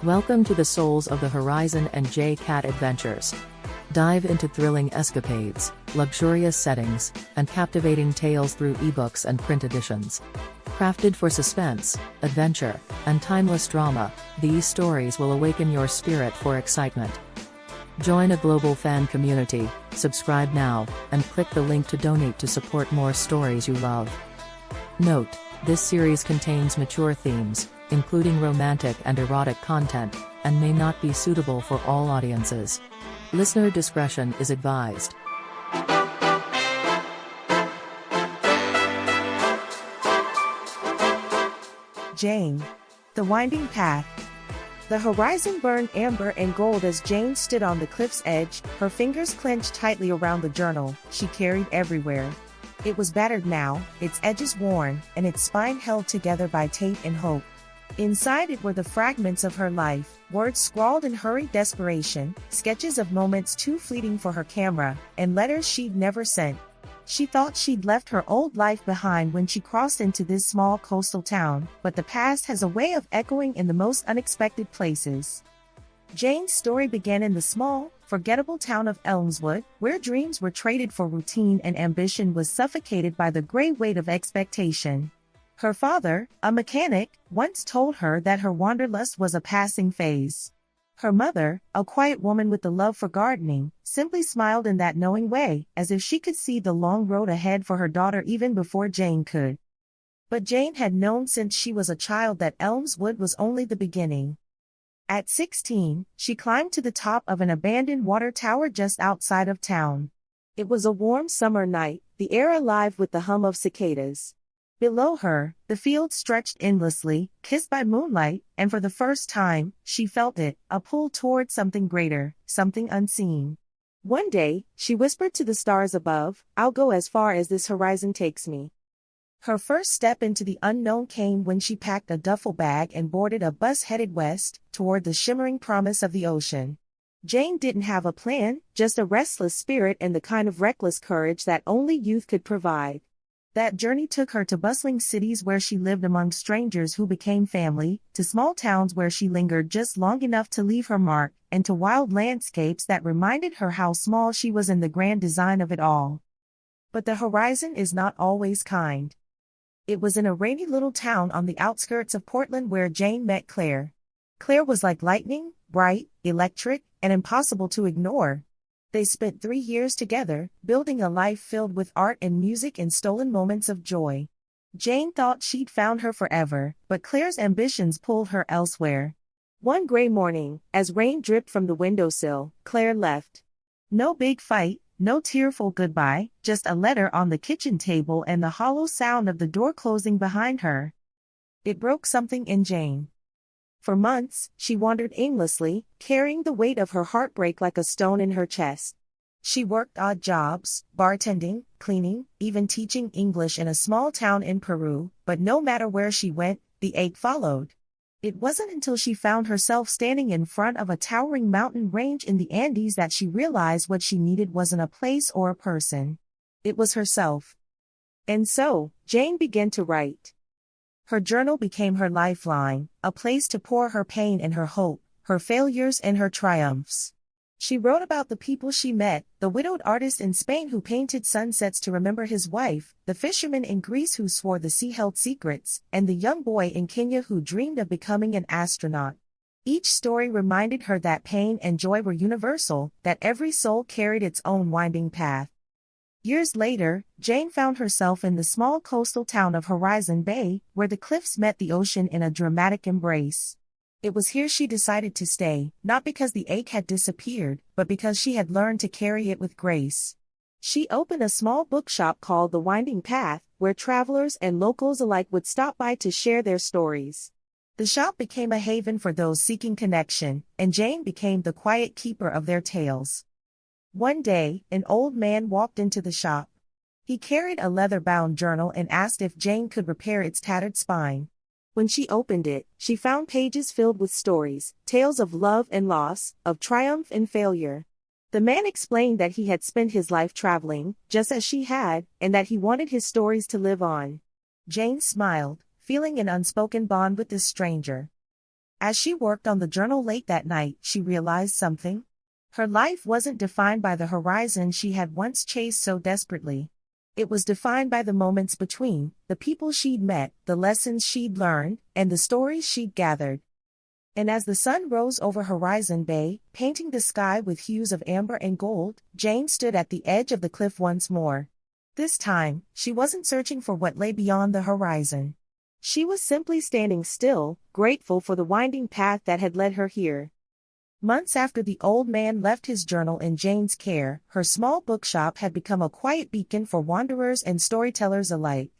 Welcome to the Souls of the Horizon and J-Cat Adventures. Dive into thrilling escapades, luxurious settings, and captivating tales through ebooks and print editions. Crafted for suspense, adventure, and timeless drama, these stories will awaken your spirit for excitement. Join a global fan community, subscribe now, and click the link to donate to support more stories you love. Note: this series contains mature themes, including romantic and erotic content, and may not be suitable for all audiences. Listener discretion is advised. Jane. The Winding Path. The horizon burned amber and gold as Jane stood on the cliff's edge, her fingers clenched tightly around the journal she carried everywhere. It was battered now, its edges worn, and its spine held together by tape and hope. Inside it were the fragments of her life, words scrawled in hurried desperation, sketches of moments too fleeting for her camera, and letters she'd never sent. She thought she'd left her old life behind when she crossed into this small coastal town, but the past has a way of echoing in the most unexpected places. Jane's story began in the small, forgettable town of Elmswood, where dreams were traded for routine and ambition was suffocated by the gray weight of expectation. Her father, a mechanic, once told her that her wanderlust was a passing phase. Her mother, a quiet woman with a love for gardening, simply smiled in that knowing way, as if she could see the long road ahead for her daughter even before Jane could. But Jane had known since she was a child that Elmswood was only the beginning. At 16, she climbed to the top of an abandoned water tower just outside of town. It was a warm summer night, the air alive with the hum of cicadas. Below her, the fields stretched endlessly, kissed by moonlight, and for the first time, she felt it, a pull toward something greater, something unseen. One day, she whispered to the stars above, "I'll go as far as this horizon takes me." Her first step into the unknown came when she packed a duffel bag and boarded a bus headed west, toward the shimmering promise of the ocean. Jane didn't have a plan, just a restless spirit and the kind of reckless courage that only youth could provide. That journey took her to bustling cities where she lived among strangers who became family, to small towns where she lingered just long enough to leave her mark, and to wild landscapes that reminded her how small she was in the grand design of it all. But the horizon is not always kind. It was in a rainy little town on the outskirts of Portland where Jane met Claire. Claire was like lightning, bright, electric, and impossible to ignore. They spent 3 years together, building a life filled with art and music and stolen moments of joy. Jane thought she'd found her forever, but Claire's ambitions pulled her elsewhere. One gray morning, as rain dripped from the windowsill, Claire left. No big fight, no tearful goodbye, just a letter on the kitchen table and the hollow sound of the door closing behind her. It broke something in Jane. For months, she wandered aimlessly, carrying the weight of her heartbreak like a stone in her chest. She worked odd jobs, bartending, cleaning, even teaching English in a small town in Peru, but no matter where she went, the ache followed. It wasn't until she found herself standing in front of a towering mountain range in the Andes that she realized what she needed wasn't a place or a person. It was herself. And so, Jane began to write. Her journal became her lifeline, a place to pour her pain and her hope, her failures and her triumphs. She wrote about the people she met, the widowed artist in Spain who painted sunsets to remember his wife, the fisherman in Greece who swore the sea held secrets, and the young boy in Kenya who dreamed of becoming an astronaut. Each story reminded her that pain and joy were universal, that every soul carried its own winding path. Years later, Jane found herself in the small coastal town of Horizon Bay, where the cliffs met the ocean in a dramatic embrace. It was here she decided to stay, not because the ache had disappeared, but because she had learned to carry it with grace. She opened a small bookshop called The Winding Path, where travelers and locals alike would stop by to share their stories. The shop became a haven for those seeking connection, and Jane became the quiet keeper of their tales. One day, an old man walked into the shop. He carried a leather-bound journal and asked if Jane could repair its tattered spine. When she opened it, she found pages filled with stories, tales of love and loss, of triumph and failure. The man explained that he had spent his life traveling, just as she had, and that he wanted his stories to live on. Jane smiled, feeling an unspoken bond with this stranger. As she worked on the journal late that night, she realized something. Her life wasn't defined by the horizon she had once chased so desperately. It was defined by the moments between, the people she'd met, the lessons she'd learned, and the stories she'd gathered. And as the sun rose over Horizon Bay, painting the sky with hues of amber and gold, Jane stood at the edge of the cliff once more. This time, she wasn't searching for what lay beyond the horizon. She was simply standing still, grateful for the winding path that had led her here. Months after the old man left his journal in Jane's care, her small bookshop had become a quiet beacon for wanderers and storytellers alike.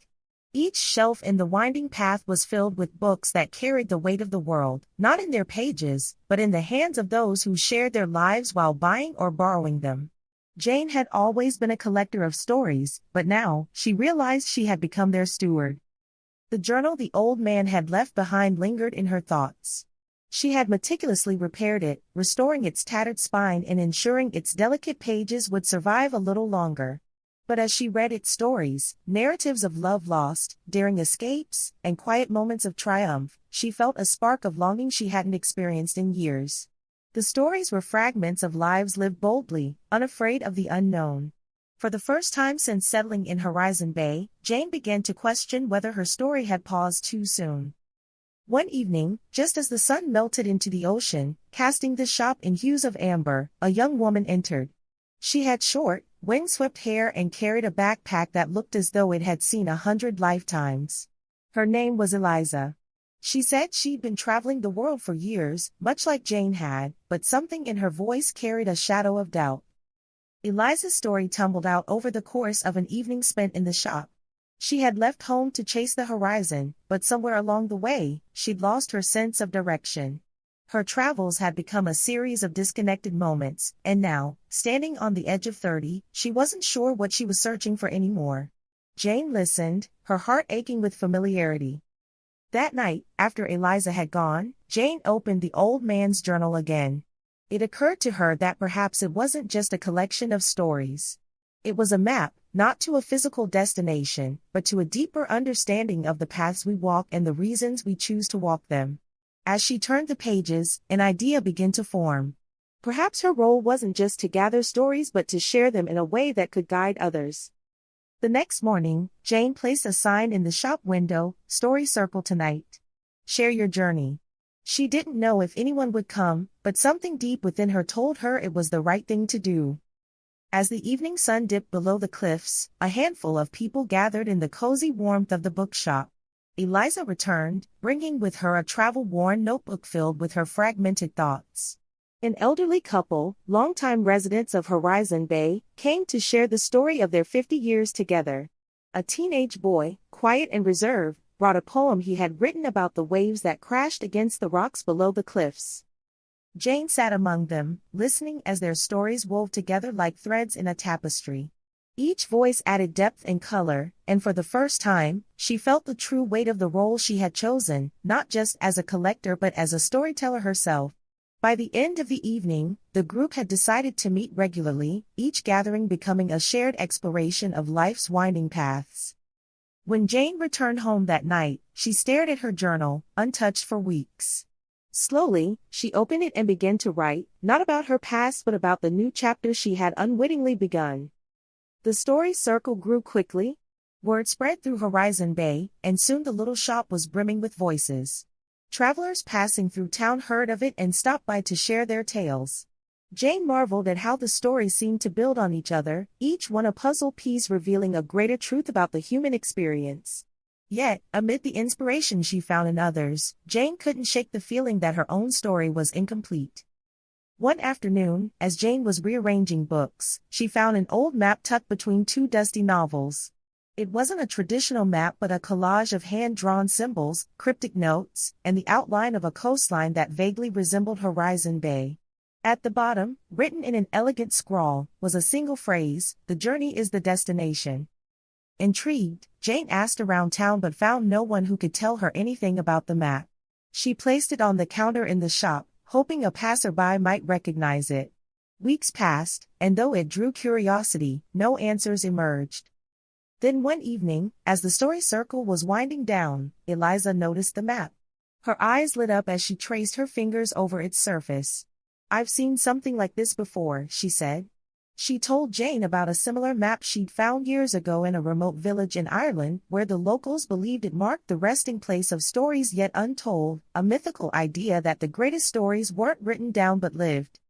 Each shelf in the winding path was filled with books that carried the weight of the world, not in their pages, but in the hands of those who shared their lives while buying or borrowing them. Jane had always been a collector of stories, but now, she realized she had become their steward. The journal the old man had left behind lingered in her thoughts. She had meticulously repaired it, restoring its tattered spine and ensuring its delicate pages would survive a little longer. But as she read its stories, narratives of love lost, daring escapes, and quiet moments of triumph, she felt a spark of longing she hadn't experienced in years. The stories were fragments of lives lived boldly, unafraid of the unknown. For the first time since settling in Horizon Bay, Jane began to question whether her story had paused too soon. One evening, just as the sun melted into the ocean, casting the shop in hues of amber, a young woman entered. She had short, windswept hair and carried a backpack that looked as though it had seen 100 lifetimes. Her name was Eliza. She said she'd been traveling the world for years, much like Jane had, but something in her voice carried a shadow of doubt. Eliza's story tumbled out over the course of an evening spent in the shop. She had left home to chase the horizon, but somewhere along the way, she'd lost her sense of direction. Her travels had become a series of disconnected moments, and now, standing on the edge of 30, she wasn't sure what she was searching for anymore. Jane listened, her heart aching with familiarity. That night, after Eliza had gone, Jane opened the old man's journal again. It occurred to her that perhaps it wasn't just a collection of stories. It was a map, not to a physical destination, but to a deeper understanding of the paths we walk and the reasons we choose to walk them. As she turned the pages, an idea began to form. Perhaps her role wasn't just to gather stories but to share them in a way that could guide others. The next morning, Jane placed a sign in the shop window, "Story Circle tonight. Share your journey." She didn't know if anyone would come, but something deep within her told her it was the right thing to do. As the evening sun dipped below the cliffs, a handful of people gathered in the cozy warmth of the bookshop. Eliza returned, bringing with her a travel-worn notebook filled with her fragmented thoughts. An elderly couple, longtime residents of Horizon Bay, came to share the story of their 50 years together. A teenage boy, quiet and reserved, brought a poem he had written about the waves that crashed against the rocks below the cliffs. Jane sat among them, listening as their stories wove together like threads in a tapestry. Each voice added depth and color, and for the first time, she felt the true weight of the role she had chosen, not just as a collector but as a storyteller herself. By the end of the evening, the group had decided to meet regularly, each gathering becoming a shared exploration of life's winding paths. When Jane returned home that night, she stared at her journal, untouched for weeks. Slowly, she opened it and began to write, not about her past but about the new chapter she had unwittingly begun. The story circle grew quickly. Word spread through Horizon Bay, and soon the little shop was brimming with voices. Travelers passing through town heard of it and stopped by to share their tales. Jane marveled at how the stories seemed to build on each other, each one a puzzle piece revealing a greater truth about the human experience. Yet, amid the inspiration she found in others, Jane couldn't shake the feeling that her own story was incomplete. One afternoon, as Jane was rearranging books, she found an old map tucked between two dusty novels. It wasn't a traditional map but a collage of hand-drawn symbols, cryptic notes, and the outline of a coastline that vaguely resembled Horizon Bay. At the bottom, written in an elegant scrawl, was a single phrase, "The journey is the destination." Intrigued, Jane asked around town but found no one who could tell her anything about the map. She placed it on the counter in the shop, hoping a passerby might recognize it. Weeks passed, and though it drew curiosity, no answers emerged. Then one evening, as the story circle was winding down, Eliza noticed the map. Her eyes lit up as she traced her fingers over its surface. "I've seen something like this before," she said. She told Jane about a similar map she'd found years ago in a remote village in Ireland where the locals believed it marked the resting place of stories yet untold, a mythical idea that the greatest stories weren't written down but lived.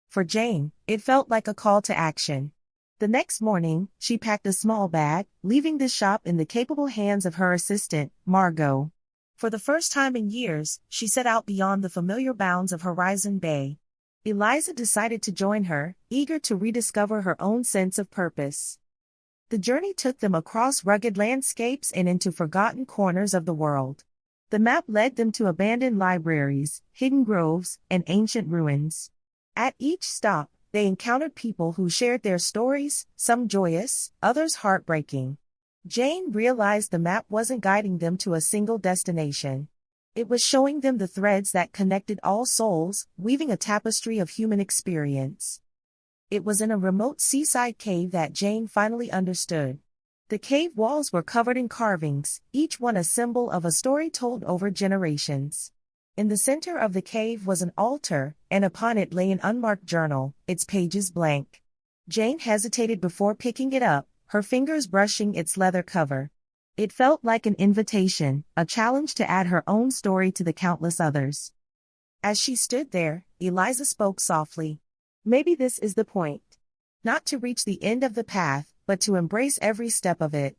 For Jane, it felt like a call to action. The next morning, she packed a small bag, leaving the shop in the capable hands of her assistant, Margot. For the first time in years, she set out beyond the familiar bounds of Horizon Bay. Eliza decided to join her, eager to rediscover her own sense of purpose. The journey took them across rugged landscapes and into forgotten corners of the world. The map led them to abandoned libraries, hidden groves, and ancient ruins. At each stop, they encountered people who shared their stories, some joyous, others heartbreaking. Jane realized the map wasn't guiding them to a single destination. It was showing them the threads that connected all souls, weaving a tapestry of human experience. It was in a remote seaside cave that Jane finally understood. The cave walls were covered in carvings, each one a symbol of a story told over generations. In the center of the cave was an altar, and upon it lay an unmarked journal, its pages blank. Jane hesitated before picking it up, her fingers brushing its leather cover. It felt like an invitation, a challenge to add her own story to the countless others. As she stood there, Eliza spoke softly. "Maybe this is the point. Not to reach the end of the path, but to embrace every step of it."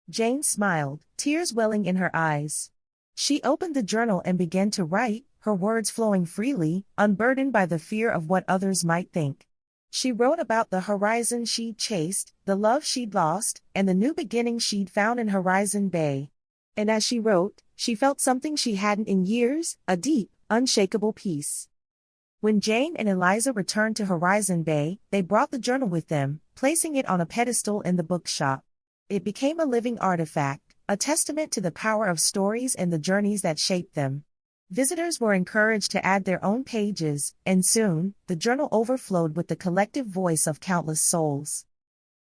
Jane smiled, tears welling in her eyes. She opened the journal and began to write, her words flowing freely, unburdened by the fear of what others might think. She wrote about the horizon she'd chased, the love she'd lost, and the new beginning she'd found in Horizon Bay. And as she wrote, she felt something she hadn't in years, a deep, unshakable peace. When Jane and Eliza returned to Horizon Bay, they brought the journal with them, placing it on a pedestal in the bookshop. It became a living artifact, a testament to the power of stories and the journeys that shaped them. Visitors were encouraged to add their own pages, and soon, the journal overflowed with the collective voice of countless souls.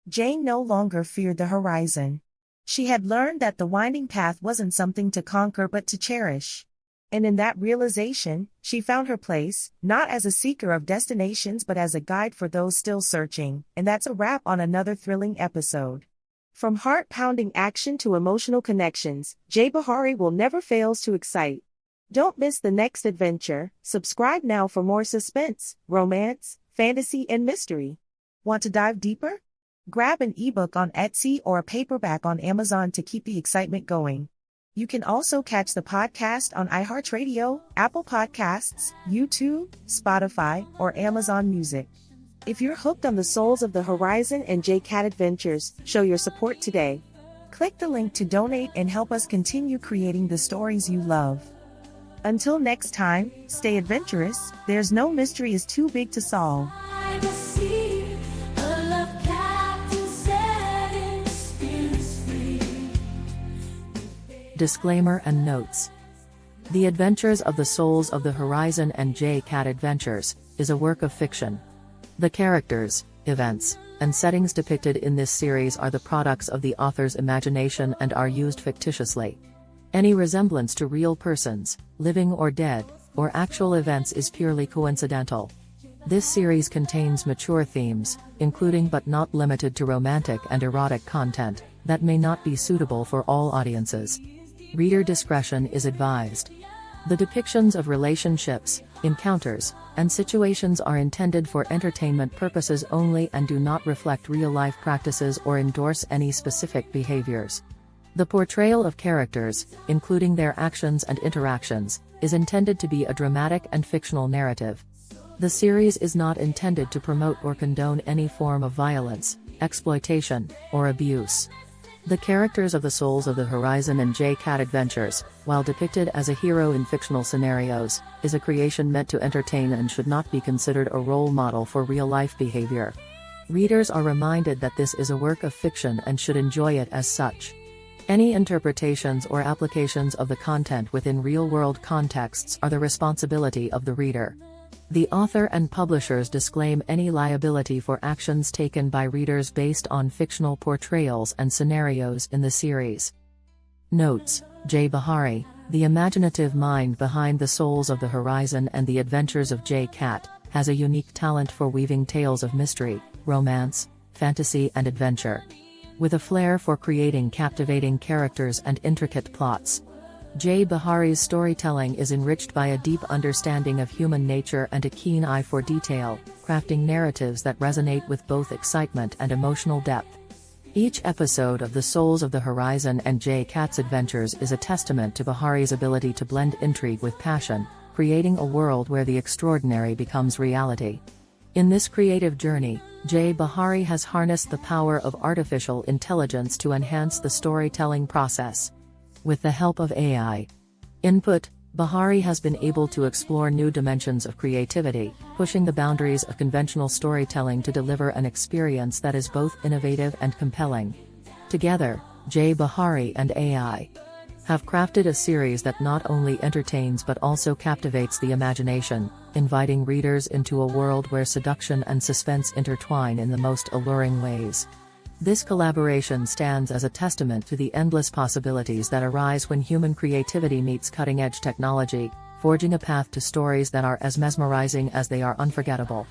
Jane no longer feared the horizon. She had learned that the winding path wasn't something to conquer but to cherish. And in that realization, she found her place, not as a seeker of destinations but as a guide for those still searching. And that's a wrap on another thrilling episode. From heart-pounding action to emotional connections, Jay Bahari will never fails to excite. Don't miss the next adventure. Subscribe now for more suspense, romance, fantasy, and mystery. Want to dive deeper? Grab an ebook on Etsy or a paperback on Amazon to keep the excitement going. You can also catch the podcast on iHeartRadio, Apple Podcasts, YouTube, Spotify, or Amazon Music. If you're hooked on the Souls of the Horizon and J-Cat Adventures, show your support today. Click the link to donate and help us continue creating the stories you love. Until next time, stay adventurous. There's no mystery is too big to solve. Disclaimer and notes. The Adventures of the Souls of the Horizon and J-Cat Adventures is a work of fiction. The characters, events, and settings depicted in this series are the products of the author's imagination and are used fictitiously. Any resemblance to real persons, living or dead, or actual events is purely coincidental. This series contains mature themes, including but not limited to romantic and erotic content, that may not be suitable for all audiences. Reader discretion is advised. The depictions of relationships, encounters, and situations are intended for entertainment purposes only and do not reflect real-life practices or endorse any specific behaviors. The portrayal of characters, including their actions and interactions, is intended to be a dramatic and fictional narrative. The series is not intended to promote or condone any form of violence, exploitation, or abuse. The characters of the Souls of the Horizon and J-Cat Adventures, while depicted as a hero in fictional scenarios, is a creation meant to entertain and should not be considered a role model for real-life behavior. Readers are reminded that this is a work of fiction and should enjoy it as such. Any interpretations or applications of the content within real-world contexts are the responsibility of the reader. The author and publishers disclaim any liability for actions taken by readers based on fictional portrayals and scenarios in the series. Notes: Jay Bahari, The imaginative mind behind The Souls of the Horizon and the Adventures of J. Cat has a unique talent for weaving tales of mystery, romance, fantasy and adventure. With a flair for creating captivating characters and intricate plots, J. Bahari's storytelling is enriched by a deep understanding of human nature and a keen eye for detail, crafting narratives that resonate with both excitement and emotional depth. Each episode of The Souls of the Horizon and J. Cat's Adventures is a testament to Bahari's ability to blend intrigue with passion, creating a world where the extraordinary becomes reality. In this creative journey, J. Bahari has harnessed the power of artificial intelligence to enhance the storytelling process. With the help of AI input, Bahari has been able to explore new dimensions of creativity, pushing the boundaries of conventional storytelling to deliver an experience that is both innovative and compelling. Together, J. Bahari and AI have crafted a series that not only entertains but also captivates the imagination, inviting readers into a world where seduction and suspense intertwine in the most alluring ways. This collaboration stands as a testament to the endless possibilities that arise when human creativity meets cutting-edge technology, forging a path to stories that are as mesmerizing as they are unforgettable.